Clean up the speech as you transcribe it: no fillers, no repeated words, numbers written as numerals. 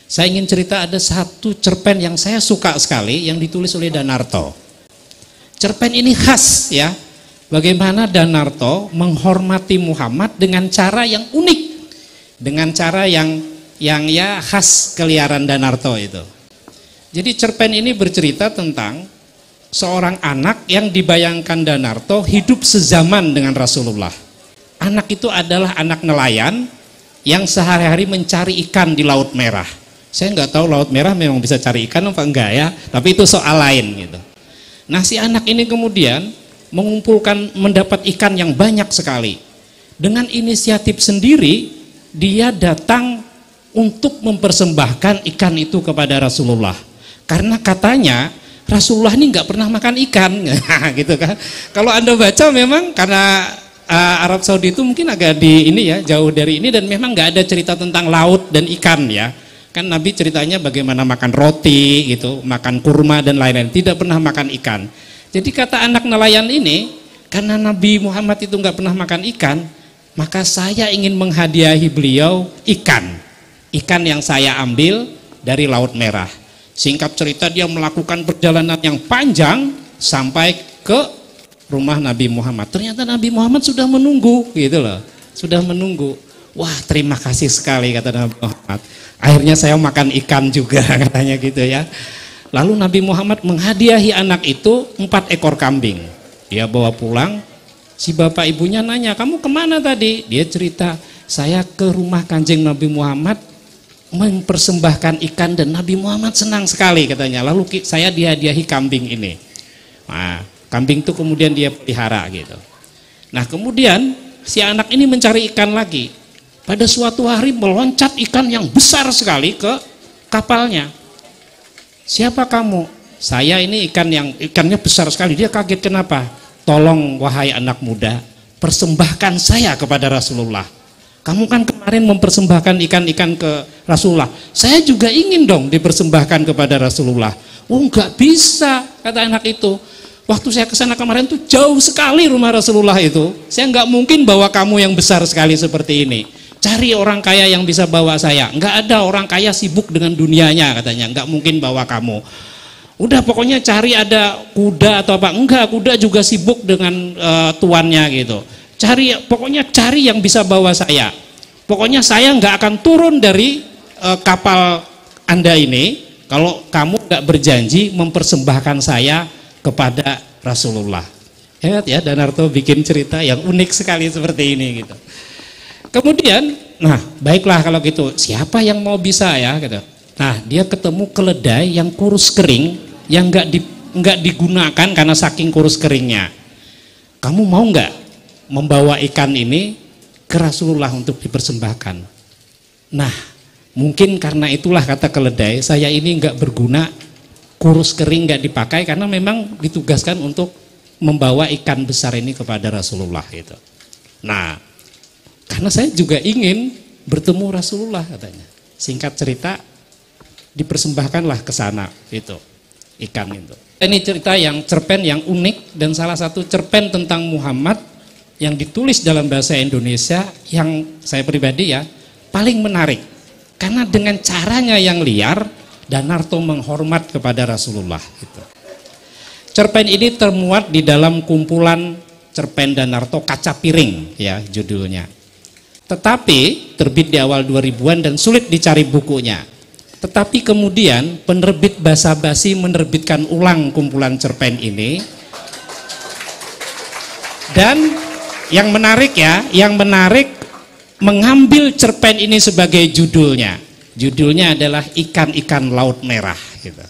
Saya ingin cerita ada satu cerpen yang saya suka sekali yang ditulis oleh Danarto. Cerpen ini khas ya, bagaimana Danarto menghormati Muhammad dengan cara yang unik, dengan cara yang ya khas keliaran Danarto itu. Jadi cerpen ini bercerita tentang seorang anak yang dibayangkan Danarto hidup sezaman dengan Rasulullah. Anak itu adalah anak nelayan yang sehari-hari mencari ikan di Laut Merah. Saya nggak tahu Laut Merah memang bisa cari ikan apa enggak ya, tapi itu soal lain gitu. Nah, si anak ini kemudian mendapat ikan yang banyak sekali. Dengan inisiatif sendiri, dia datang untuk mempersembahkan ikan itu kepada Rasulullah. Karena katanya Rasulullah ini nggak pernah makan ikan, gitu kan? Kalau Anda baca memang karena Arab Saudi itu mungkin agak jauh dari ini, dan memang nggak ada cerita tentang laut dan ikan ya. Kan Nabi ceritanya bagaimana makan roti gitu, makan kurma dan lain-lain, tidak pernah makan ikan. Jadi kata anak nelayan ini, karena Nabi Muhammad itu nggak pernah makan ikan, maka saya ingin menghadiahi beliau ikan yang saya ambil dari Laut Merah. Singkat cerita, dia melakukan perjalanan yang panjang sampai ke rumah Nabi Muhammad. Ternyata Nabi Muhammad sudah menunggu gitu loh, sudah menunggu. Wah, terima kasih sekali, kata Nabi Muhammad. Akhirnya saya makan ikan juga, katanya gitu ya. Lalu Nabi Muhammad menghadiahi anak itu 4 ekor kambing. Dia bawa pulang. Si bapak ibunya nanya, kamu kemana tadi? Dia cerita, saya ke rumah Kanjeng Nabi Muhammad mempersembahkan ikan, dan Nabi Muhammad senang sekali katanya. Lalu saya dihadiahi kambing ini. Nah, kambing itu kemudian dia pelihara gitu. Nah, kemudian si anak ini mencari ikan lagi. Pada suatu hari meloncat ikan yang besar sekali ke kapalnya. Siapa kamu? Saya ini ikannya besar sekali. Dia kaget, kenapa? Tolong wahai anak muda, persembahkan saya kepada Rasulullah. Kamu kan kemarin mempersembahkan ikan-ikan ke Rasulullah. Saya juga ingin dong dipersembahkan kepada Rasulullah. Oh, nggak bisa, kata anak itu. Waktu saya ke sana kemarin tuh jauh sekali rumah Rasulullah itu. Saya nggak mungkin bawa kamu yang besar sekali seperti ini. Cari orang kaya yang bisa bawa saya. Nggak ada, orang kaya sibuk dengan dunianya katanya. Nggak mungkin bawa kamu. Udah pokoknya cari ada kuda atau apa. Enggak, kuda juga sibuk dengan tuannya gitu. Pokoknya cari yang bisa bawa saya. Pokoknya saya nggak akan turun dari kapal Anda ini kalau kamu nggak berjanji mempersembahkan saya kepada Rasulullah. Hebat ya, Danarto bikin cerita yang unik sekali seperti ini gitu. Kemudian, nah baiklah kalau gitu, siapa yang mau bisa ya gitu. Nah, dia ketemu keledai yang kurus kering, yang nggak digunakan karena saking kurus keringnya. Kamu mau nggak membawa ikan ini ke Rasulullah untuk dipersembahkan? Nah, mungkin karena itulah kata keledai, saya ini nggak berguna, kurus kering, nggak dipakai, karena memang ditugaskan untuk membawa ikan besar ini kepada Rasulullah itu. Nah, karena saya juga ingin bertemu Rasulullah katanya. Singkat cerita, dipersembahkanlah ke sana itu ikan itu. Ini cerita yang cerpen yang unik, dan salah satu cerpen tentang Muhammad yang ditulis dalam bahasa Indonesia yang saya pribadi ya paling menarik. Karena dengan caranya yang liar, Danarto menghormat kepada Rasulullah gitu. Cerpen ini termuat di dalam kumpulan cerpen Danarto Kaca Piring ya judulnya. Tetapi terbit di awal 2000-an dan sulit dicari bukunya. Tetapi kemudian penerbit Basa-Basi menerbitkan ulang kumpulan cerpen ini. Dan yang menarik mengambil cerpen ini sebagai judulnya. Judulnya adalah Ikan-ikan Laut Merah gitu.